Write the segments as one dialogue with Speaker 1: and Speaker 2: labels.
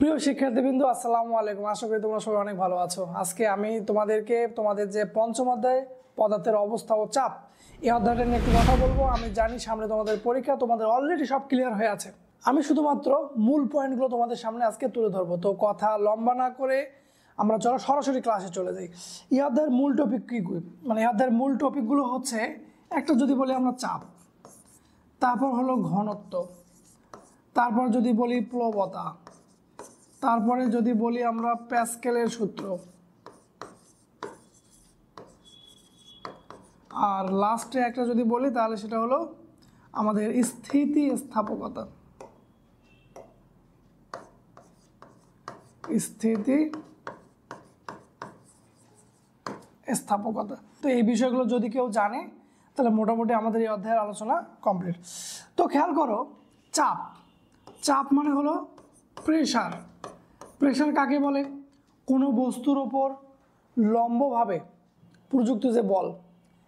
Speaker 1: প্রিয় শিক্ষার্থীবৃন্দ, আসসালামু আলাইকুম। আশা করি তোমরা সবাই অনেক ভালো আছো। আজকে আমি তোমাদেরকে তোমাদের যে পঞ্চম অধ্যায় পদার্থের অবস্থা ও চাপ, এই অধ্যায়টা নিয়ে একটু কথা বলবো। আমি জানি সামনে তোমাদের পরীক্ষা, তোমাদের অলরেডি সব ক্লিয়ার হয়ে আছে। আমি শুধুমাত্র মূল পয়েন্টগুলো তোমাদের সামনে আজকে তুলে ধরবো। তো কথা লম্বা না করে আমরা চলো সরাসরি ক্লাসে চলে যাই। এই অধ্যায়ের মূল টপিক কী, মানে এই অধ্যায়ের মূল টপিকগুলো হচ্ছে, একটা যদি বলি আমরা চাপ, তারপর হলো ঘনত্ব, তারপর যদি বলি প্লবতা, তারপরে যদি বলি আমরা প্যাসকেলের সূত্র, আর লাস্টে একটা যদি বলি তাহলে সেটা হলো আমাদের স্থিতিস্থাপকতা। স্থিতিস্থাপকতা। তো এই বিষয়গুলো যদি কেউ জানে তাহলে মোটামুটি আমাদের এই অধ্যায়ের আলোচনা কমপ্লিট। তো খেয়াল করো, চাপ, চাপ মানে হলো প্রেশার। প্রেশার কাকে বলে? কোনো বস্তুর ওপর লম্বভাবে প্রযুক্ত যে বল,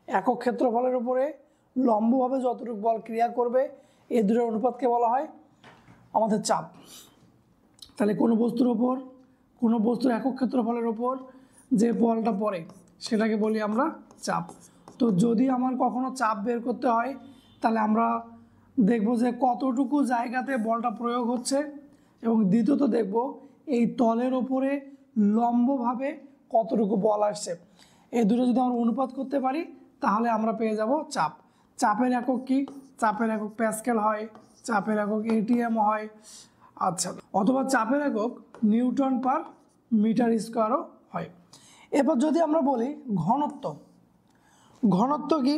Speaker 1: একক ক্ষেত্রফলের উপরে লম্বভাবে যতটুকু বল ক্রিয়া করবে, এই দুটোর অনুপাতকে বলা হয় আমাদের চাপ। তাহলে কোনো বস্তুর ওপর, কোনো বস্তুর একক ক্ষেত্রফলের ওপর যে বলটা পড়ে সেটাকে বলি আমরা চাপ। তো যদি আমার কখনো চাপ বের করতে হয় তাহলে আমরা দেখব যে কতটুকু জায়গাতে বলটা প্রয়োগ হচ্ছে, এবং দ্বিতীয়ত দেখব এই তলের ওপরে লম্বভাবে কতটুকু বল আসছে। এই দুটো যদি আমরা অনুপাত করতে পারি তাহলে আমরা পেয়ে যাব চাপ। চাপের একক কি? চাপের একক প্যাসকেল হয়, চাপের একক এটিএম হয়, আচ্ছা, অথবা চাপের একক নিউটন পার মিটার স্কোয়ারও হয়। এরপর যদি আমরা বলি ঘনত্ব, ঘনত্ব কি?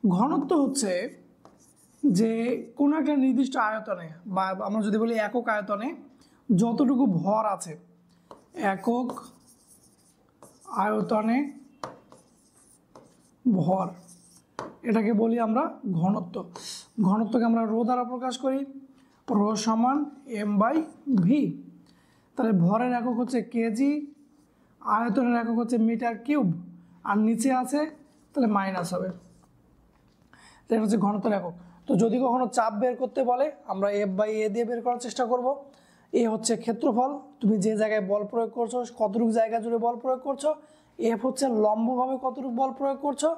Speaker 1: ঘনত্ব হচ্ছে যে কোনো একটা নির্দিষ্ট আয়তনে, বা আমরা যদি বলি একক আয়তনে যতটুকু ভর আছে, একক আয়তনে ভর, এটাকে বলি আমরা ঘনত্ব। ঘনত্বকে আমরা রো দ্বারা প্রকাশ করি, রো সমান m/v। তাহলে ভরের একক হচ্ছে কেজি, আয়তনের একক হচ্ছে মিটার কিউব, আর নিচে আছে তাহলে মাইনাস হবে। এটা হচ্ছে ঘনত্বের একক। তো যদি কখনো চাপ বের করতে বলে আমরা F/A দিয়ে বের করার চেষ্টা করব। এ হচ্ছে ক্ষেত্রফল, তুমি যে জায়গায় বল প্রয়োগ করছো, কতটুকু জায়গা জুড়ে বল প্রয়োগ করছো। এফ হচ্ছে লম্বভাবে কতটুকু বল প্রয়োগ করছো।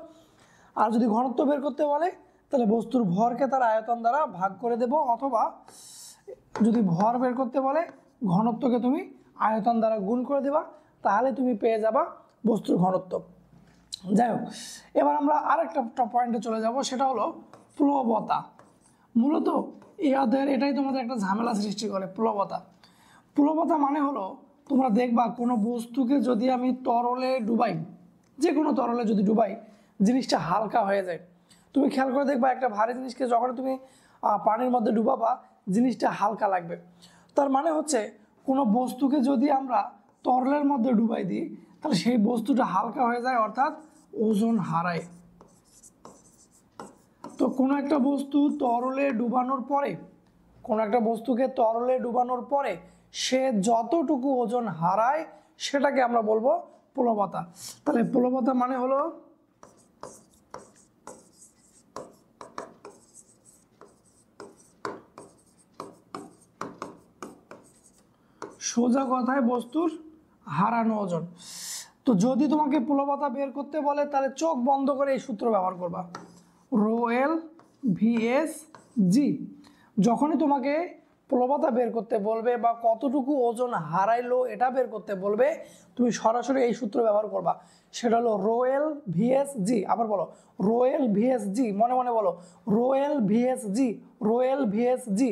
Speaker 1: আর যদি ঘনত্ব বের করতে বলে তাহলে বস্তুর ভরকে তার আয়তন দ্বারা ভাগ করে দেব, অথবা যদি ভর বের করতে বলে ঘনত্বকে তুমি আয়তন দ্বারা গুণ করে দেবা, তাহলে তুমি পেয়ে যাবা বস্তুর ঘনত্ব। যাই হোক, এবার আমরা আরেকটা পয়েন্টে চলে যাব, সেটা হলো প্লবতা। মূলত এই অধ্যায়ের এটাই তোমাদের একটা ঝামেলা সৃষ্টি করে, প্লবতা। প্লবতা মানে হলো, তোমরা দেখবা কোনো বস্তুকে যদি আমি তরলে ডুবাই, যে কোনো তরলে যদি ডুবাই, জিনিসটা হালকা হয়ে যায়। তুমি খেয়াল করে দেখবা একটা ভারী জিনিসকে যখন তুমি পানির মধ্যে ডুবাবা, জিনিসটা হালকা লাগবে। তার মানে হচ্ছে কোনো বস্তুকে যদি আমরা তরলের মধ্যে ডুবাই দিই তাহলে সেই বস্তুটা হালকা হয়ে যায়, অর্থাৎ ওজন হারায়। তো কোনো একটা বস্তু তরলে ডুবানোর পরে, কোনো একটা বস্তুকে তরলে ডুবানোর পরে সে যতটুকু ওজন হারায় সেটাকে আমরা বলবো প্লবতা। তাহলে প্লবতা মানে হলো সোজা কথায় বস্তুর হারানো ওজন। তো যদি তোমাকে প্লবতা বের করতে বলে তাহলে চোখ বন্ধ করে এই সূত্র ব্যবহার করবা, রো এল ভিএস জি। যখনই তোমাকে প্লবতা বের করতে বলবে বা কতটুকু ওজন হারাইলো এটা বের করতে বলবে, তুমি সরাসরি এই সূত্র ব্যবহার করবা, সেটা হলো রো এল ভিএস জি। আবার বলো, রো এল ভিএস জি, মনে মনে বলো, রো এল ভিএস জি, রো এল ভিএস জি।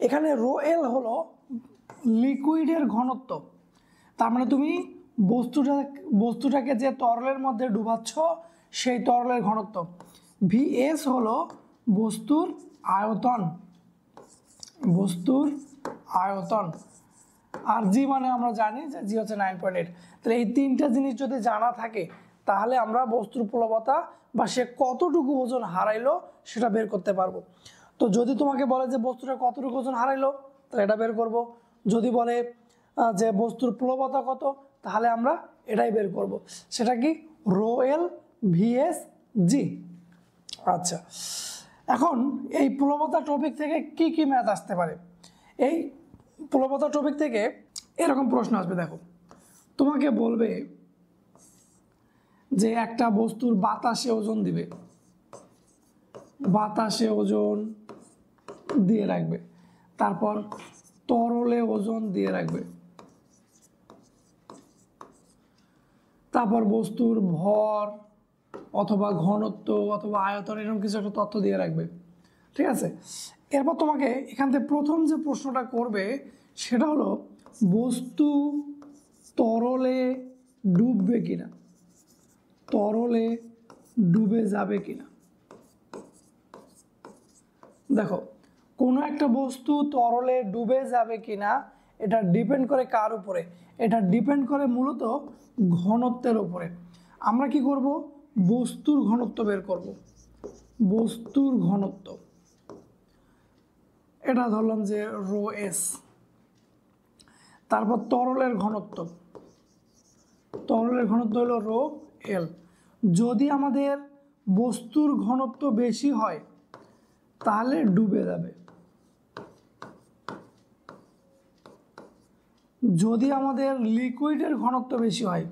Speaker 1: এখানে রো এল হলো লিকুইডের ঘনত্ব, তার মানে তুমি বস্তুটাকে যে তরলের মধ্যে ডুবাচ্ছ সেই তরলের ঘনত্ব। ভিএস হলো বস্তুর আয়তন, বস্তুর আয়তন। আর জি মানে আমরা জানি যে জি হচ্ছে 9.8। তাহলে এই তিনটা জিনিস যদি জানা থাকে তাহলে আমরা বস্তুর প্লবতা বা সে কতটুকু ওজন হারাইলো সেটা বের করতে পারবো। তো যদি তোমাকে বলে যে বস্তুটা কতটুকু ওজন হারাইলো তাহলে এটা বের করব। যদি বলে যে বস্তুর প্লবতা কত, তাহলে আমরা এটাই বের করব, সেটা কি রো এল ভিএস জি। আচ্ছা, এখন এই প্লবতা টপিক থেকে কি কি ম্যাথ আসতে পারে? এই প্লবতা টপিক থেকে এরকম প্রশ্ন আসবে, দেখো তোমাকে বলবে যে একটা বস্তুর বাতাসে ওজন দিবে, বাতাসে ওজন দিয়ে রাখবে, তারপর তরলে ওজন দিয়ে রাখবে, তারপর বস্তুর ভর অথবা ঘনত্ব অথবা আয়তন এরকম কিছু একটা তথ্য দিয়ে রাখবে, ঠিক আছে। এরপর তোমাকে এখান থেকে প্রথম যে প্রশ্নটা করবে সেটা হলো বস্তু তরলে ডুববে কিনা, তরলে ডুবে যাবে কিনা। দেখো কোনো একটা বস্তু তরলে ডুবে যাবে কিনা এটা ডিপেন্ড করে কার উপরে, এটা ডিপেন্ড করে মূলত ঘনত্বের উপরে। আমরা কি করব, বস্তুর ঘনত্ব বের করব, বস্তুর ঘনত্ব, এটা ধরলাম যে রো এস। তারপর তরলের ঘনত্ব, তরলের ঘনত্ব হলো রো এল। যদি আমাদের বস্তুর ঘনত্ব বেশি হয় তাহলে ডুবে যাবে, যদি আমাদের লিকুইডের ঘনত্ব বেশি হয়,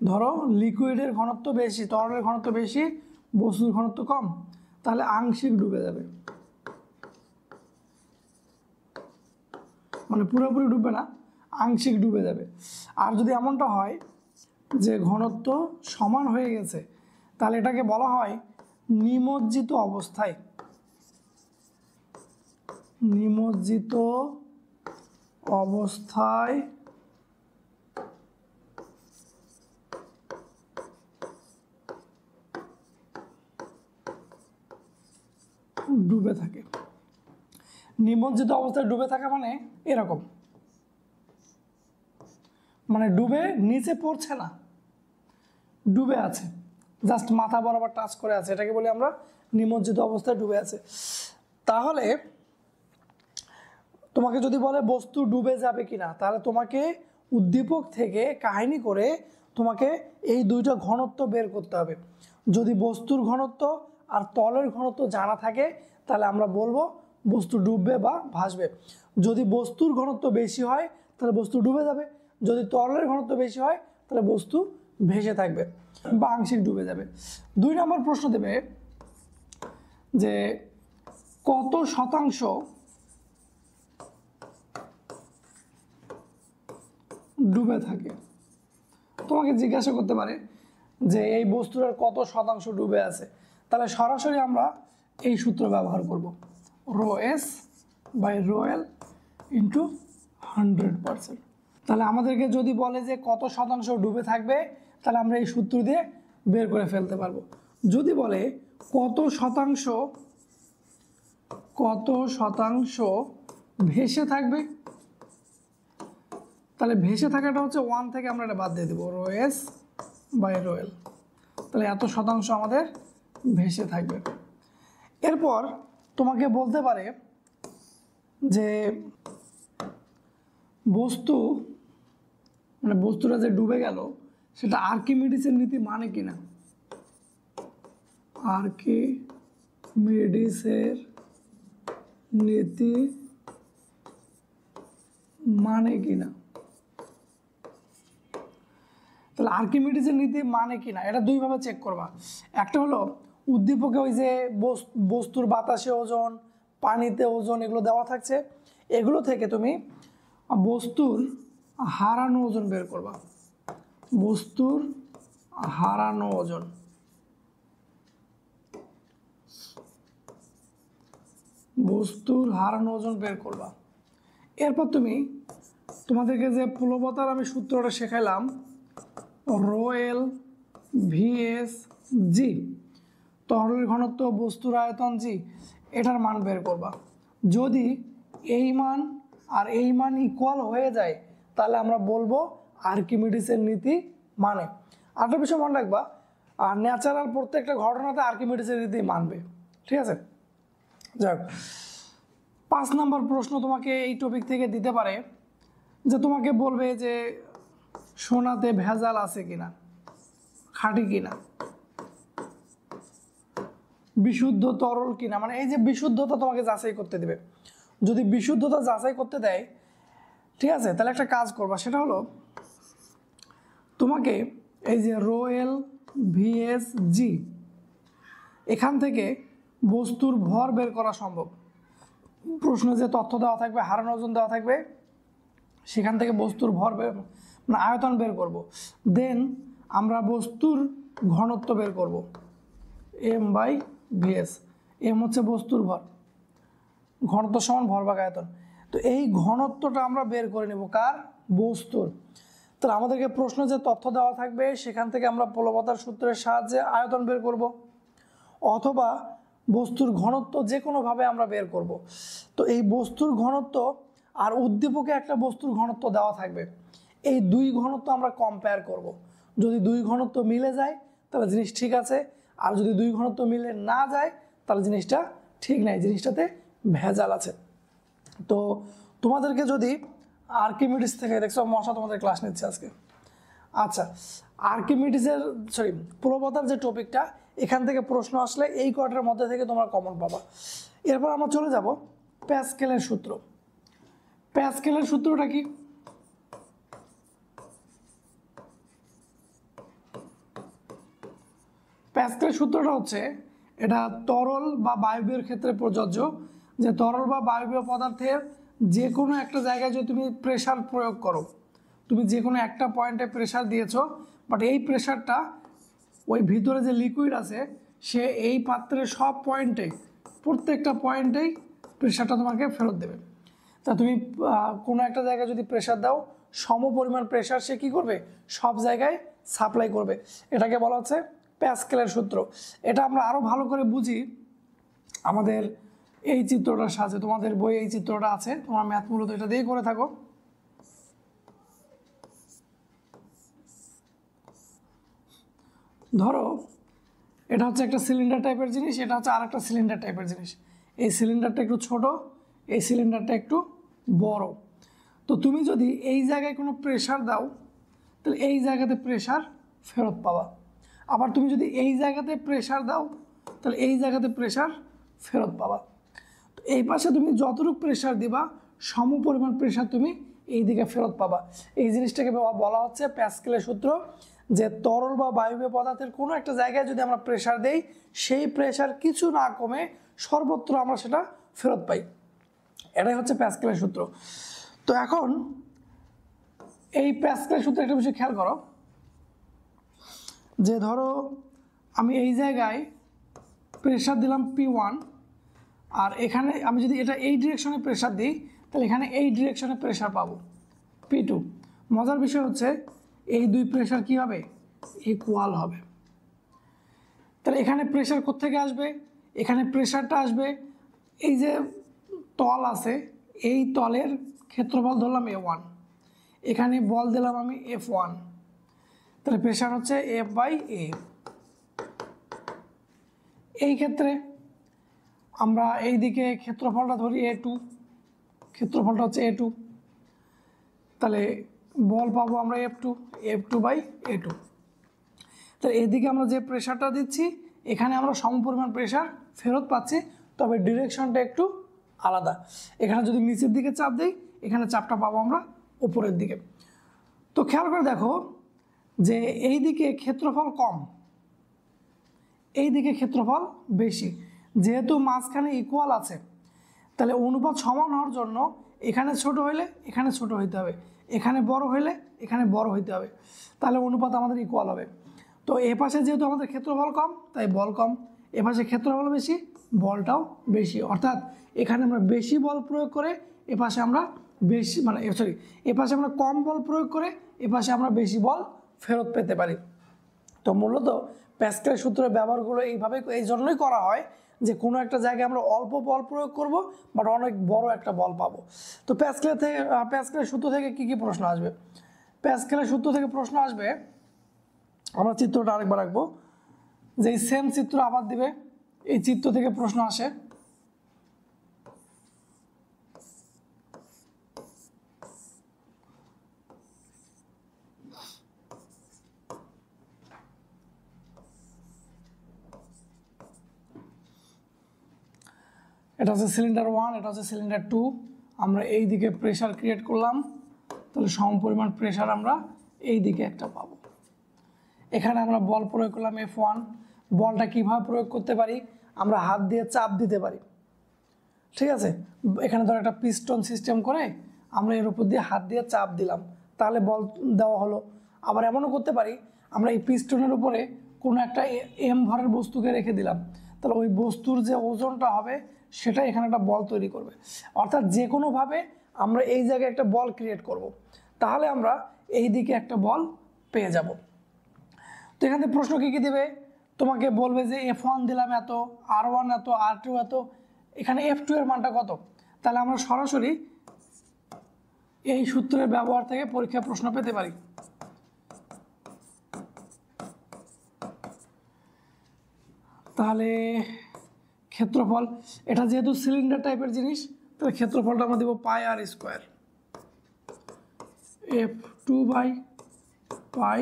Speaker 1: ধরো লিকুইডের ঘনত্ব বেশি, তরলের ঘনত্ব বেশি, বস্তুর ঘনত্ব কম, তাহলে আংশিক ডুবে যাবে, মানে পুরোপুরি ডুববে না, আংশিক ডুবে যাবে। আর যদি এমনটা হয় যে ঘনত্ব সমান হয়ে গেছে তাহলে এটাকে বলা হয় নিমজ্জিত অবস্থায়, নিমজ্জিত অবস্থায় ডুবে থাকে। নিমজ্জিত অবস্থায় ডুবে থাকা মানে এরকম, মানে ডুবে নিচে পড়ছে না, ডুবে আছে, জাস্ট মাথা বরাবর টাচ করে আছে, এটাকে বলি আমরা নিমজ্জিত অবস্থায় ডুবে আছে। তাহলে তোমাকে যদি বলে বস্তু ডুবে যাবে কিনা, তাহলে তোমাকে উদ্দীপক থেকে কাহিনী করে তোমাকে এই দুইটা ঘনত্ব বের করতে হবে। যদি বস্তুর ঘনত্ব আর তলের ঘনত্ব জানা থাকে তাহলে আমরা বলবো বস্তু ডুববে বা ভাসবে। যদি বস্তুর ঘনত্ব বেশি হয় তাহলে বস্তু ডুবে যাবে, যদি তরলের ঘনত্ব বেশি হয় তাহলে বস্তু ভেসে থাকবে বা আংশিক ডুবে যাবে। 2 নম্বর প্রশ্ন দেবে যে কত শতাংশ ডুবে থাকে। তোমাকে জিজ্ঞাসা করতে পারে যে এই বস্তুটার কত শতাংশ ডুবে আছে, তাহলে সরাসরি আমরা এই সূত্র ব্যবহার করব, row S by row L into 100%। তাহলে আমাদেরকে যদি বলে যে কত শতাংশ ডুবে থাকবে তাহলে আমরা এই সূত্র দিয়ে বের করে ফেলতে পারবো। যদি বলে কত শতাংশ ভেসে থাকবে, তাহলে ভেসে থাকাটা হচ্ছে 1 থেকে আমরা এটা বাদ দিয়ে দেবো, row S by row L, তাহলে এত শতাংশ আমাদের ভেসে থাকবে। এরপর তোমাকে বলতে পারে যে বস্তু, মানে বস্তুটা যে ডুবে গেল সেটা আর্কিমিডিসের নীতি মানে কিনা, আর্কিমিডিসের নীতি মানে কিনা। তাহলে আর্কিমিডিসের নীতি মানে কিনা এটা দুইভাবে চেক করবা। একটা হলো উদ্দীপকে ওই যে বস্তুর বাতাসে ওজন, পানিতে ওজন এগুলো দেওয়া থাকছে, এগুলো থেকে তুমি বস্তুর হারানো ওজন বের করবা, বস্তুর হারানো ওজন। বস্তুর হারানো ওজন বের করবা। এরপর তুমি তোমাদেরকে যে প্লবতার আমি সূত্রটা শেখাইলাম, রো এল ভিএস জি, তরলের ঘনত্ব বস্তুর আয়তন জি, এটার মান বের করবা। যদি এই মান আর এই মান ইকুয়াল হয়ে যায় তাহলে আমরা বলবো আর্কিমিডিসের নীতি মানে। আরেকটা বিষয় মনে রাখবা, আর ন্যাচারাল প্রত্যেকটা ঘটনাতে আর্কিমিডিসের নীতি মানবে, ঠিক আছে। যাই হোক, 5 নম্বর প্রশ্ন তোমাকে এই টপিক থেকে দিতে পারে যে তোমাকে বলবে যে সোনাতে ভেজাল আছে কিনা, খাঁটি কিনা, বিশুদ্ধ তরল কিনা, মানে এই যে বিশুদ্ধতা তোমাকে যাচাই করতে দেবে। যদি বিশুদ্ধতা যাচাই করতে দেয়, ঠিক আছে, তাহলে একটা কাজ করবা, সেটা হলো তোমাকে এই যে রো এল ভিএস জি, এখান থেকে বস্তুর ভর বের করা সম্ভব। প্রশ্নে যে তথ্য দেওয়া থাকবে, হারান ওজন দেওয়া থাকবে, সেখান থেকে বস্তুর ভর বের মানে আয়তন বের করব। দেন আমরা বস্তুর ঘনত্ব বের করব, এম বাই ভিএস। এম হচ্ছে বস্তুর ভর, ঘনত্ব সমান ভরভাগ আয়তন। তো এই ঘনত্বটা আমরা বের করে নেব কার? বস্তুর। তাহলে আমাদেরকে প্রশ্ন যে তথ্য দেওয়া থাকবে সেখান থেকে আমরা বলবৎতার সূত্রের সাহায্যে আয়তন বের করব, অথবা বস্তুর ঘনত্ব যে কোনোভাবে আমরা বের করব। তো এই বস্তুর ঘনত্ব আর উদ্দীপকে একটা বস্তুর ঘনত্ব দেওয়া থাকবে, এই দুই ঘনত্ব আমরা কম্পেয়ার করব। যদি দুই ঘনত্ব মিলে যায় তাহলে জিনিস ঠিক আছে, আর যদি দুই ঘনত্ব মিলে না যায় তাহলে জিনিসটা ঠিক নাই, জিনিসটাতে ভেজাল আছে। তো তোমাদেরকে যদি আর্কিমিডিস থেকে, দেখছো মশা তোমাদের ক্লাস নিচ্ছে আজকে, আচ্ছা, আর্কিমিডিসের প্রবতার যে টপিকটা, এখান থেকে প্রশ্ন আসলে এই কয়টার মধ্যে থেকে তোমরা কমন পাবা। এরপর আমরা চলে যাব প্যাসকেলের সূত্র। প্যাসকেলের সূত্রটা কি? প্যাসকেলের সূত্রটা হচ্ছে, এটা তরল বা বায়বীয় ক্ষেত্রে প্রযোজ্য, যে তরল বা বায়বীয় পদার্থের যে কোনো একটা জায়গায় যদি তুমি প্রেশার প্রয়োগ করো, তুমি যে কোনো একটা পয়েন্টে প্রেশার দিয়েছো, বাট এই প্রেশারটা ওই ভিতরে যে লিকুইড আছে সে এই পাত্রের সব পয়েন্টে, প্রত্যেকটা পয়েন্টেই প্রেশারটা তোমাকে ফেরত দেবে। তা তুমি কোনো একটা জায়গায় যদি প্রেশার দাও, সম পরিমাণ প্রেশার সে কী করবে? সব জায়গায় সাপ্লাই করবে। এটাকে বলা হচ্ছে প্যাসকেলের সূত্র। এটা আমরা আরও ভালো করে বুঝি আমাদের এই চিত্রটার সাহায্যে। তোমাদের বই এই চিত্রটা আছে, তোমার ম্যাথ মূলত এটা দিয়ে করে থাকো। ধরো এটা হচ্ছে একটা সিলিন্ডার টাইপের জিনিস, এটা হচ্ছে আর একটা সিলিন্ডার টাইপের জিনিস। এই সিলিন্ডারটা একটু ছোট, এই সিলিন্ডারটা একটু বড়। তো তুমি যদি এই জায়গায় কোনো প্রেশার দাও তাহলে এই জায়গাতে প্রেশার ফেরত পাবা, আবার তুমি যদি এই জায়গাতে প্রেশার দাও তাহলে এই জায়গাতে প্রেশার ফেরত পাবা। তো এই পাশে তুমি যতটুকু প্রেশার দিবা সম পরিমাণ প্রেশার তুমি এই দিকে ফেরত পাবা। এই জিনিসটাকে বলা হচ্ছে প্যাসকেলের সূত্র, যে তরল বা বায়বীয় পদার্থের কোনো একটা জায়গায় যদি আমরা প্রেশার দেই, সেই প্রেশার কিছু না কমে সর্বত্র আমরা সেটা ফেরত পাই। এটাই হচ্ছে প্যাসকেলের সূত্র। তো এখন এই প্যাসকেলের সূত্রে একটা বিষয় খেয়াল করো, যে ধরো আমি এই জায়গায় প্রেশার দিলাম P1, আর এখানে আমি যদি এটা এই ডিরেকশনে প্রেশার দিই তাহলে এখানে এই ডিরেকশনে প্রেশার পাবো P2। মজার বিষয় হচ্ছে এই দুই প্রেশার কি হবে? ইকুয়াল হবে। তাহলে এখানে প্রেশার কোত্থেকে আসবে? এখানে প্রেশারটা আসবে এই যে তল আছে, এই তলের ক্ষেত্রফল ধরলাম A1, এখানে বল দিলাম আমি F1, তাহলে প্রেশার হচ্ছে F/A। এই ক্ষেত্রে আমরা এই দিকে ক্ষেত্রফলটা ধরি A2, ক্ষেত্রফলটা হচ্ছে A2, তাহলে বল পাবো আমরা F2/A2। তাহলে এদিকে আমরা যে প্রেশারটা দিচ্ছি এখানে আমরা সমপরিমাণ প্রেশার ফেরত পাচ্ছি, তবে ডিরেকশনটা একটু আলাদা। এখানে যদি নিচের দিকে চাপ দিই এখানে চাপটা পাবো আমরা উপরের দিকে। তো খেয়াল করে দেখো যে এই দিকে ক্ষেত্রফল কম, এই দিকে ক্ষেত্রফল বেশি। যেহেতু মাঝখানে ইকুয়াল আছে তাহলে অনুপাত সমান হওয়ার জন্য এখানে ছোট হইলে এখানে ছোট হইতে হবে, এখানে বড় হইলে এখানে বড় হইতে হবে, তাহলে অনুপাত আমাদের ইকুয়াল হবে। তো এ পাশে যেহেতু আমাদের ক্ষেত্রফল কম তাই বল কম, এ পাশে ক্ষেত্রফল বেশি বলটাও বেশি, অর্থাৎ এখানে আমরা বেশি বল প্রয়োগ করে এ পাশে আমরা বেশি এ পাশে আমরা কম বল প্রয়োগ করে এ পাশে আমরা বেশি বল ফেরত পেতে পারি। তো মূলত প্যাসকেলের সূত্রের ব্যবহারগুলো এইভাবে এই জন্যই করা হয় যে কোনো একটা জায়গায় আমরা অল্প বল প্রয়োগ করব বাট অনেক বড় একটা বল পাবো। তো প্যাসকেলের সূত্র থেকে কি কি প্রশ্ন আসবে? প্যাসকেলের সূত্র থেকে প্রশ্ন আসবে, আমরা চিত্রটা আরেকবার রাখবো, যে এই সেম চিত্র আবার দিবে, এই চিত্র থেকে প্রশ্ন আসে। এটা হচ্ছে সিলিন্ডার 1, এটা হচ্ছে সিলিন্ডার 2। আমরা এই দিকে প্রেশার ক্রিয়েট করলাম, তাহলে সম পরিমাণ প্রেশার আমরা এই দিকে একটা পাবো। এখানে আমরা বল প্রয়োগ করলাম F1। বলটা কীভাবে প্রয়োগ করতে পারি? আমরা হাত দিয়ে চাপ দিতে পারি, ঠিক আছে। এখানে ধর একটা পিস্টন সিস্টেম করে আমরা এর উপর দিয়ে হাত দিয়ে চাপ দিলাম, তাহলে বল দেওয়া হলো। আবার এমনও করতে পারি, আমরা এই পিস্টনের উপরে কোনো একটা এম ভরের বস্তুকে রেখে দিলাম, তাহলে ওই বস্তুর যে ওজনটা হবে সেটা এখানে একটা বল তৈরি করবে। অর্থাৎ যে কোনোভাবে আমরা এই জায়গায় একটা বল ক্রিয়েট করব, তাহলে আমরা এই দিকে একটা বল পেয়ে যাব। তো এখান থেকে প্রশ্ন কী কী দেবে? তোমাকে বলবে যে F1 দিলাম এত, R1 এত, R2 এত, এখানে F2 এর মানটা কত। তাহলে আমরা সরাসরি এই সূত্রের ব্যবহার থেকে পরীক্ষায় প্রশ্ন পেতে পারি। তাহলে ক্ষেত্রফল, এটা যেহেতু সিলিন্ডার টাইপের জিনিস, তাহলে ক্ষেত্রফলটা আমরা দেবো পাই আর স্কোয়ার, F2/পাই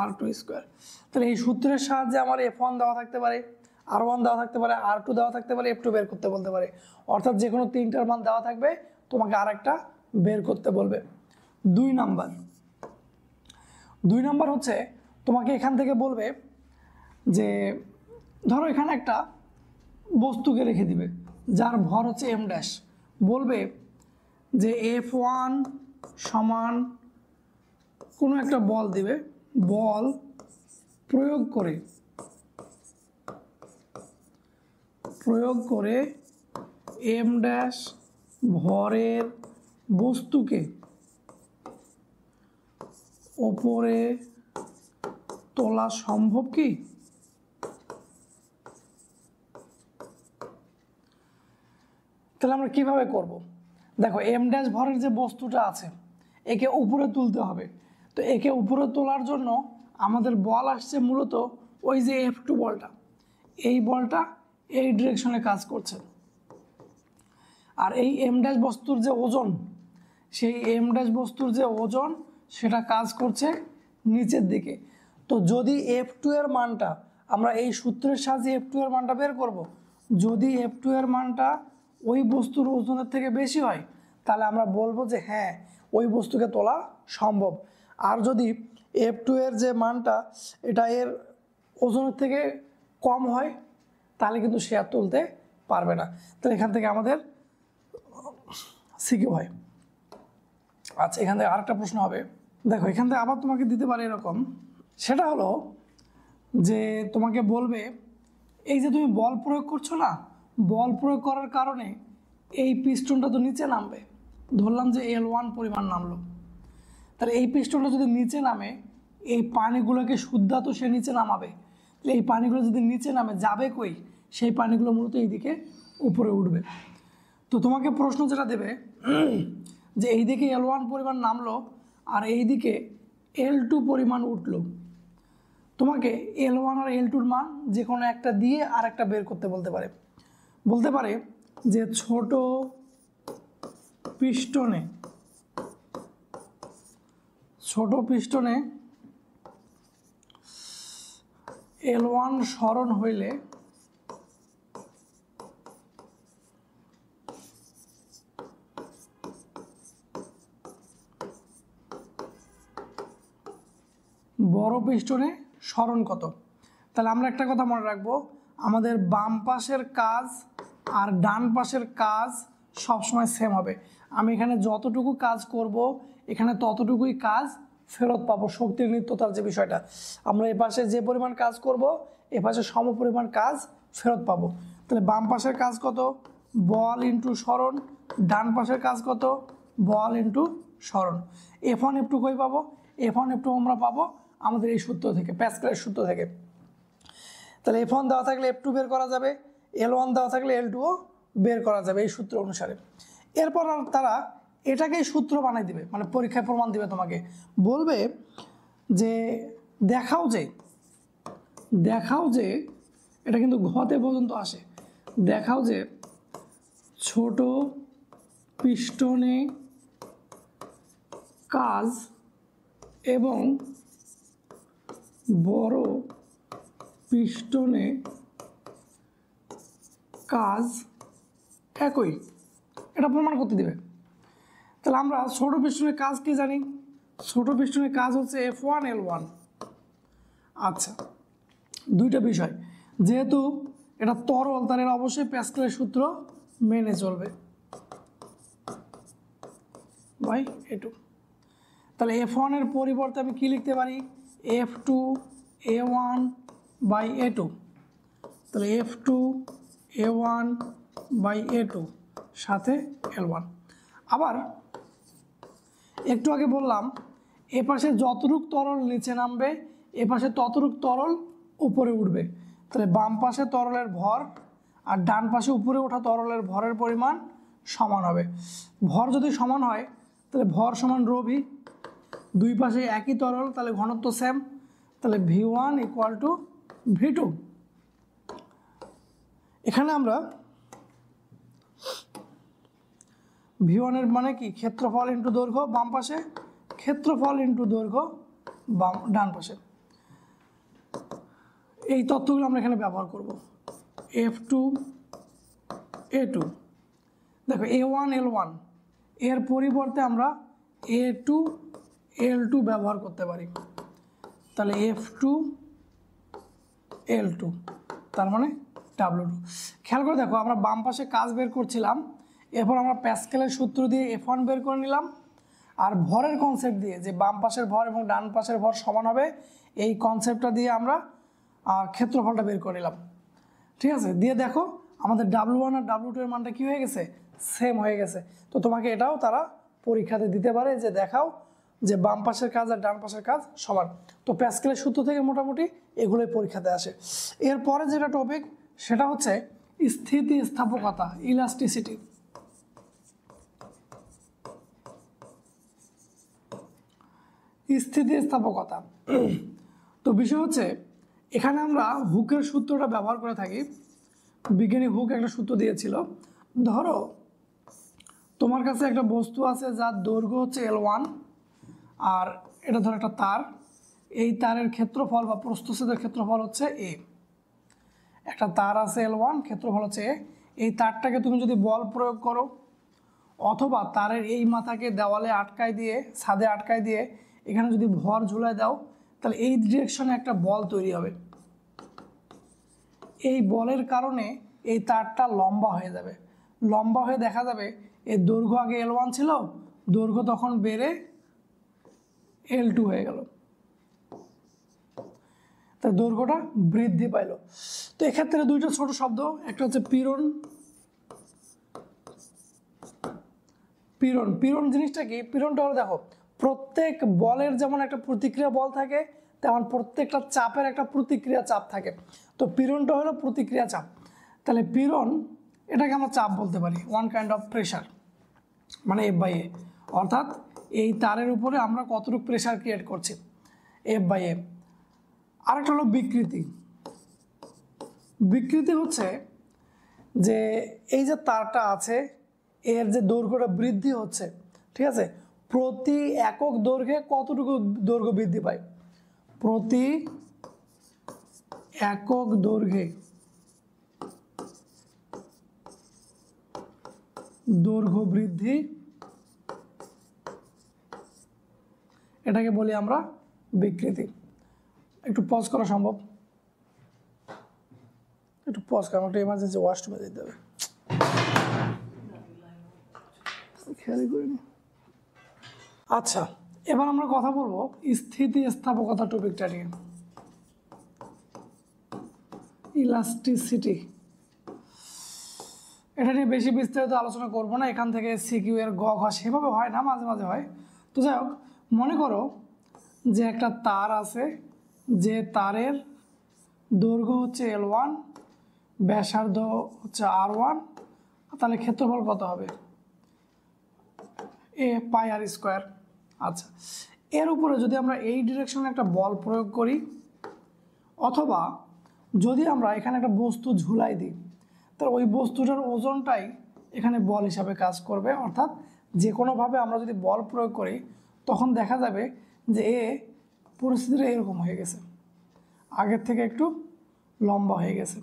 Speaker 1: R2 স্কোয়ার। তাহলে এই সূত্রের সাহায্যে আমার F1 দেওয়া থাকতে পারে, R1 দেওয়া থাকতে পারে, R2 দেওয়া থাকতে পারে, F2 বের করতে বলতে পারে। অর্থাৎ যে কোনো তিনটার মান দেওয়া থাকবে, তোমাকে আরেকটা বের করতে বলবে। 2 নাম্বার হচ্ছে তোমাকে এখান থেকে বলবে যে ধরো এখানে একটা বস্তুকে রেখে দিবে যার ভর হচ্ছে M ড্যাশ। বলবে যে F1 সমান কোনো একটা বল দিবে, বল প্রয়োগ করে M ড্যাশ ভরের বস্তুকে ওপরে তোলা সম্ভব কি? তাহলে আমরা কিভাবে করব? দেখো M ড্যাশ ভরের যে বস্তুটা আছে একে উপরে তুলতে হবে। তো একে উপরে তোলার জন্য আমাদের বল আসছে মূলত ওই যে F2 বলটা, এই বলটা এই ডিরেকশনে কাজ করছে। আর এই M ড্যাশ বস্তুর যে ওজন, সেই M ড্যাশ বস্তুর যে ওজন সেটা কাজ করছে নিচের দিকে। তো যদি F2 এর মানটা, আমরা এই সূত্রের সাহায্যে F2 এর মানটা বের করব, যদি F2 এর মানটা ওই বস্তুর ওজনের থেকে বেশি হয়, তাহলে আমরা বলবো যে হ্যাঁ ওই বস্তুকে তোলা সম্ভব। আর যদি F2 এর যে মানটা এটা এর ওজনের থেকে কম হয়, তাহলে কিন্তু সে আর তুলতে পারবে না। তাহলে এখান থেকে আমাদের সিকিউ হয়। আচ্ছা, এখান থেকে আরেকটা প্রশ্ন হবে। দেখো এখান থেকে আবার তোমাকে দিতে পারে এরকম, সেটা হলো যে তোমাকে বলবে এই যে তুমি বল প্রয়োগ করছো না, বল প্রয়োগ করার কারণে এই পিস্টনটা তো নিচে নামবে। ধরলাম যে L1 পরিমাণ নামলো, তাহলে এই পিস্টনটা যদি নিচে নামে, এই পানিগুলোকে শুদ্ধা তো সে নিচে নামাবে। তাহলে এই পানিগুলো যদি নিচে নামে যাবে কই? সেই পানিগুলো মূলত এইদিকে উপরে উঠবে। তো তোমাকে প্রশ্ন যেটা দেবে যে এইদিকে L1 পরিমাণ নামলো আর এইদিকে L2 পরিমাণ উঠলো, তোমাকে L1 আর L2-র মান যে কোনো একটা দিয়ে আর একটা বের করতে বলতে পারে যে ছোট পিস্টনে L1 সরণ হইলে বড় পিস্টনে সরণ কত। তাহলে আমরা একটা কথা মনে রাখবো, আমাদের বাম পাশের কাজ আর ডান পাশের কাজ সবসময় সেম হবে। আমি এখানে যতটুকু কাজ করব এখানে ততটুকুই কাজ ফেরত পাবো। শক্তির নিত্যতার যে বিষয়টা, আমরা এ পাশে যে পরিমাণ কাজ করব এ পাশে সম পরিমাণ কাজ ফেরত পাবো। তাহলে বাম পাশের কাজ কত? বল ইন্টু সরণ। ডান পাশের কাজ কত? বল ইন্টু সরণ। F1 F2 কই পাবো? F1 F2 আমরা পাবো আমাদের এই সূত্র থেকে, প্যাসকেলের সূত্র থেকে। তাহলে F1 দেওয়া থাকলে F2 বের করা যাবে, L1 দেওয়া থাকলে L2ও বের করা যাবে এই সূত্র অনুসারে। এরপর তারা এটাকেই সূত্র বানিয়ে দিবে, মানে পরীক্ষায় প্রমাণ দিবে। তোমাকে বলবে যে দেখাও যে এটা কিন্তু ঘতে পর্যন্ত আসে, দেখাও যে ছোট পিস্টনে কাজ এবং বড় পিস্টনে কাজ একই, এটা প্রমাণ করতে দিবে। তাহলে আমরা ছোট পিস্টনের কাজ কি জানি? ছোট পিস্টনের কাজ হচ্ছে F1 L1। আচ্ছা, দুইটা বিষয়, যেহেতু এটা তরল তার এর অবশ্যই প্যাসকেলের সূত্র মেনে চলবে বাই A2। তাহলে F1 এর পরিবর্তে আমি কি লিখতে পারি? F2 A1 by A2। তাহলে F2 A1 বাই A2 সাথে L1। আবার একটু আগে বললাম এ পাশে যতটুক তরল নিচে নামবে এ পাশে ততটুক তরল উপরে উঠবে। তাহলে বাম পাশে তরলের ভর আর ডান পাশে উপরে ওঠা তরলের ভরের পরিমাণ সমান হবে। ভর যদি সমান হয় তাহলে ভর সমান রো ভি, দুই পাশে একই তরল তাহলে ঘনত্ব সেম, তাহলে V1 ইকুয়াল টু V2। এখানে আমরা V1 এর মানে কি? ক্ষেত্রফল ইন্টু দৈর্ঘ্য বাম পাশে, ক্ষেত্রফল ইন্টু দৈর্ঘ্য ডান পাশে। এই তথ্যগুলো আমরা এখানে ব্যবহার করব। F2 A2, দেখো A1 L1 এর পরিবর্তে আমরা A2 L2 ব্যবহার করতে পারি। তাহলে F2 L2 তার মানে W2। খেয়াল করে দেখো, আমরা বাম পাশে কাজ বের করছিলাম, এরপর আমরা প্যাসকেলের সূত্র দিয়ে F1 বের করে নিলাম, আর ভরের কনসেপ্ট দিয়ে যে বাম পাশের ভর এবং ডান পাশের ভর সমান হবে এই কনসেপ্টটা দিয়ে আমরা ক্ষেত্রফলটা বের করে নিলাম। ঠিক আছে, দিয়ে দেখো আমাদের W1 আর W2 এর মানটা কী হয়ে গেছে? সেম হয়ে গেছে। তো তোমাকে এটাও তারা পরীক্ষাতে দিতে পারে যে দেখাও যে বাম পাশের কাজ আর ডান পাশের কাজ সমান। তো প্যাসকেলের সূত্র থেকে মোটামুটি এগুলোই পরীক্ষাতে আসে। এরপরে যেটা টপিক সেটা হচ্ছে স্থিতিস্থাপকতা, ইলাস্টিসিটি। স্থিতিস্থাপকতা, তো বিষয় হচ্ছে এখানে আমরা হুকের সূত্রটা ব্যবহার করে থাকি। বিজ্ঞানী হুক একটা সূত্র দিয়েছিল, ধরো তোমার কাছে একটা বস্তু আছে যার দৈর্ঘ্য হচ্ছে L1 আর এটা ধরো একটা তার, এই তারের ক্ষেত্রফল বা প্রস্থচ্ছেদের ক্ষেত্রফল হচ্ছে A। একটা তার আছে L1, ক্ষেত্রফল হচ্ছে A। এই তারটাকে তুমি যদি বল প্রয়োগ করো অথবা তারের এই মাথাকে দেওয়ালে আটকায় দিয়ে, ছাদে আটকায় দিয়ে এখানে যদি ভর ঝুলায় দাও তাহলে এই ডিরেকশনে একটা বল তৈরি হবে। এই বলের কারণে এই তারটা লম্বা হয়ে যাবে, লম্বা হয়ে দেখা যাবে এর দৈর্ঘ্য আগে L1 ছিল, দৈর্ঘ্য তখন বেড়ে L2 হয়ে গেল, তার দৈর্ঘ্যটা বৃদ্ধি পাইল। তো এক্ষেত্রে দুইটা ছোট শব্দ, একটা হচ্ছে পীড়ন। পীড়ন, পীড়ন জিনিসটা কি? পীড়নটা হলো দেখো প্রত্যেক বলের যেমন একটা প্রতিক্রিয়া বল থাকে তেমন প্রত্যেকটা চাপের একটা প্রতিক্রিয়া চাপ থাকে। তো পীড়নটা হলো প্রতিক্রিয়া চাপ। তাহলে পীড়ন এটাকে আমরা চাপ বলতে পারি, ওয়ান কাইন্ড অফ প্রেশার, মানে F/A। অর্থাৎ এই তারের উপরে আমরা কতটুকু প্রেশার ক্রিয়েট করছি, F/A। আরেকটা হলো বিকৃতি। বিকৃতি হচ্ছে যে এই যে তারটা আছে এর যে দৈর্ঘ্যটা বৃদ্ধি হচ্ছে, ঠিক আছে, প্রতি একক দৈর্ঘ্যে কতটুকু দৈর্ঘ্য বৃদ্ধি পায়? প্রতি একক দৈর্ঘ্যে দৈর্ঘ্য বৃদ্ধি, এটাকে বলি আমরা বিকৃতি। একটু পজ করা সম্ভব? একটু পজ করা, একটু এমার্জেন্সি ওয়াশরুমে যেতে হবে, খেয়ালই করিনি। আচ্ছা, এবার আমরা কথা বলবো স্থিতিস্থাপকতা টপিকটা নিয়ে। ইলাস্টিসিটি, এটা নিয়ে বেশি বিস্তারিত আলোচনা করব না, এখান থেকে সিকিউ এর গ ঘ সেভাবে হয় না, মাঝে মাঝে হয়। তো যাই হোক, মনে করো যে একটা তার আছে, যে তারের দৈর্ঘ্য হচ্ছে L1, ব্যাসার্ধ হচ্ছে R1, তাহলে ক্ষেত্রফল কত হবে? A πr²। আচ্ছা, এর উপরে যদি আমরা এই ডিরেকশনে একটা বল প্রয়োগ করি অথবা যদি আমরা এখানে একটা বস্তু ঝুলাই দিই তাহলে ওই বস্তুটার ওজনটাই এখানে বল হিসাবে কাজ করবে। অর্থাৎ যে কোনোভাবে আমরা যদি বল প্রয়োগ করি তখন দেখা যাবে যে পরিস্থিতিটা এরকম হয়ে গেছে, আগের থেকে একটু লম্বা হয়ে গেছে।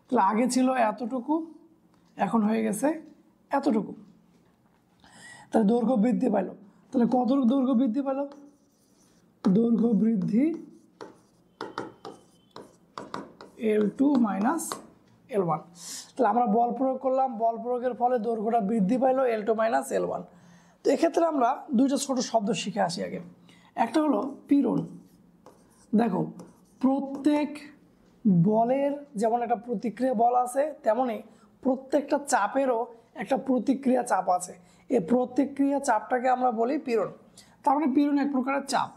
Speaker 1: তাহলে আগে ছিল এতটুকু, এখন হয়ে গেছে এতটুকু। তাহলে দৈর্ঘ্য বৃদ্ধি পাইল। তাহলে কতটুকু দৈর্ঘ্য বৃদ্ধি পাইল? দৈর্ঘ্য বৃদ্ধি L2 মাইনাস L1। তাহলে আমরা বল প্রয়োগ করলাম, বল প্রয়োগের ফলে দৈর্ঘ্যটা বৃদ্ধি পাইল L2 মাইনাস L1। তো এক্ষেত্রে আমরা দুইটা ছোট শব্দ শিখে আসি আগে। একটা হলো পীড়ন। দেখো, প্রত্যেক বলের যেমন একটা প্রতিক্রিয়া বল আছে, তেমনি প্রত্যেকটা চাপেরও একটা প্রতিক্রিয়া চাপ আছে। এই প্রতিক্রিয়া চাপটাকে আমরা বলি পীড়ন। তার মানে পীড়ন এক প্রকারের চাপ।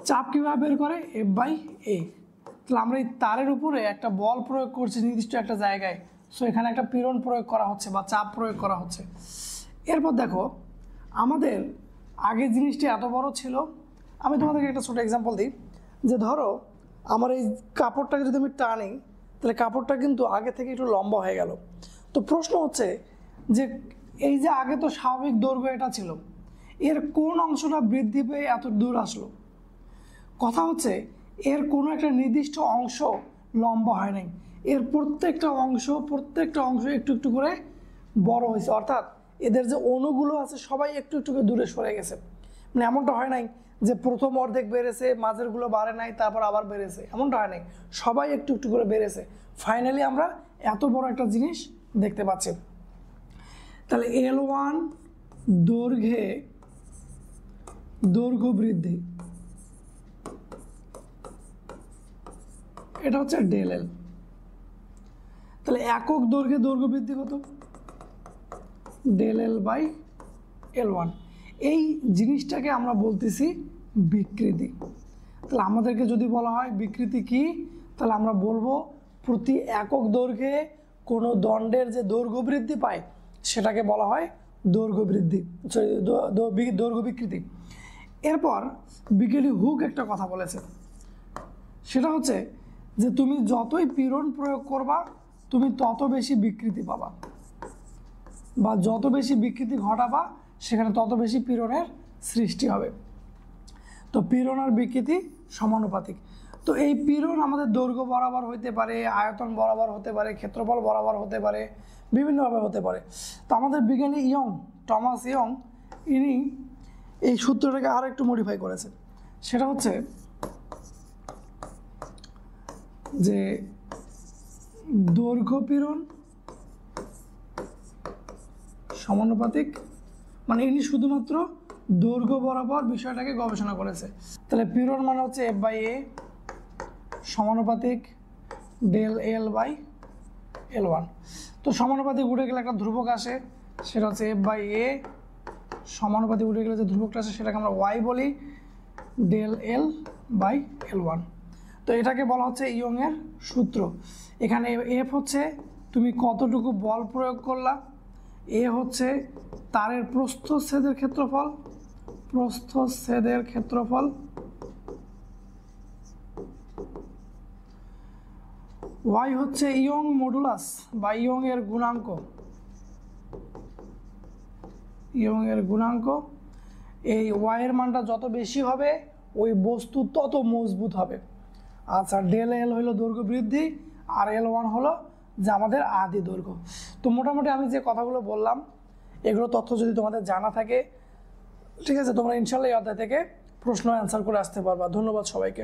Speaker 1: চাপ কীভাবে বের করে? F/A। তাহলে আমরা এই তারের উপরে একটা বল প্রয়োগ করছি নির্দিষ্ট একটা জায়গায়, সো এখানে একটা পীড়ন প্রয়োগ করা হচ্ছে বা চাপ প্রয়োগ করা হচ্ছে। এরপর দেখো, আমাদের আগে জিনিসটি এত বড় ছিল। আমি তোমাদেরকে একটা ছোটো এক্সাম্পল দিই, যে ধরো আমার এই কাপড়টাকে যদি আমি টানি, তাহলে কাপড়টা কিন্তু আগে থেকে একটু লম্বা হয়ে গেল। তো প্রশ্ন হচ্ছে যে এই যে আগে তো স্বাভাবিক দৈর্ঘ্য এটা ছিল, এর কোন অংশটা বৃদ্ধি পেয়ে এত দূর আসলো? কথা হচ্ছে এর কোনো একটা নির্দিষ্ট অংশ লম্বা হয় নাই, এর প্রত্যেকটা অংশ একটু একটু করে বড় হয়েছে। অর্থাৎ এদের যে অণুগুলো আছে সবাই একটু একটু করে দূরে সরে গেছে। মানে এমনটা হয় নাই যে প্রথম অর্ধেক বেড়েছে, মাঝেরগুলো বাড়ে নাই, তারপর আবার বেড়েছে, এমনটা হয় নাই। সবাই একটু একটু করে বেড়েছে। ফাইনালি আমরা এত বড় একটা জিনিস দেখতে পাচ্ছি। তাহলে L1 দৈর্ঘ্য বৃদ্ধি, এটা হচ্ছে ΔL। তাহলে একক দৈর্ঘ্যে দৈর্ঘ্য বৃদ্ধি কত? ΔL/L1। এই জিনিসটাকে আমরা বলতেছি বিকৃতি। তাহলে আমাদেরকে যদি বলা হয় বিকৃতি কি, তাহলে আমরা বলবো প্রতি একক দৈর্ঘ্যে কোনো দণ্ডের যে দৈর্ঘ্য বৃদ্ধি পায় সেটাকে বলা হয় দৈর্ঘ্য বৃদ্ধি, দৈর্ঘ্য বিকৃতি। এরপর বিজ্ঞানী হুক একটা কথা বলেছে, সেটা হচ্ছে যে তুমি যতই পীড়ন প্রয়োগ করবা তুমি তত বেশি বিকৃতি পাবা, বা যত বেশি বিকৃতি ঘটাবা সেখানে তত বেশি পীড়নের সৃষ্টি হবে। তো পীড়ন আর বিকৃতি সমানুপাতিক। তো এই পীড়ন আমাদের দৈর্ঘ্য বরাবর হতে পারে, আয়তন বরাবর হতে পারে, ক্ষেত্রফল বরাবর হতে পারে, বিভিন্নভাবে হতে পারে। তো আমাদের বিজ্ঞানী টমাস ইয়ং ইনি এই সূত্রটাকে আরও একটু মডিফাই করেছেন। সেটা হচ্ছে যে দৈর্ঘ্য পীড়ন সমানুপাতিক, মানে ইনি শুধুমাত্র দৈর্ঘ্য বরাবর বিষয়টাকে গবেষণা করেছে। তাহলে পীড়ন মানে হচ্ছে F/A সমানুপাতিক ΔL/L1। তো সমানুপাতিক উঠে গেলে একটা ধ্রুবক আসে, সেটা হচ্ছে F/A সমানুপাতিক উঠে গেলে যে ধ্রুবকটা আসে সেটাকে আমরা Y বলি, ΔL/L1। তো এটাকে বলা হচ্ছে ইয়ংয়ের সূত্র। এখানে F হচ্ছে তুমি কতটুকু বল প্রয়োগ করলা, A হচ্ছে তারের প্রস্থচ্ছেদের ক্ষেত্রফল, Y হচ্ছে ইয়ং মডুলাস বা ইয়ংয়ের গুণাঙ্ক। এই Y এর মানটা যত বেশি হবে ওই বস্তু তত মজবুত হবে। আচ্ছা, ΔL হলো দৈর্ঘ্য বৃদ্ধি আর L1 হলো যে আমাদের আদি দৈর্ঘ্য। তো মোটামুটি আমি যে কথাগুলো বললাম এগুলো তথ্য যদি তোমাদের জানা থাকে, ঠিক আছে, তোমরা ইনশাল্লাহ এই অধ্যায় থেকে প্রশ্ন অ্যান্সার করে আসতে পারবা। ধন্যবাদ সবাইকে।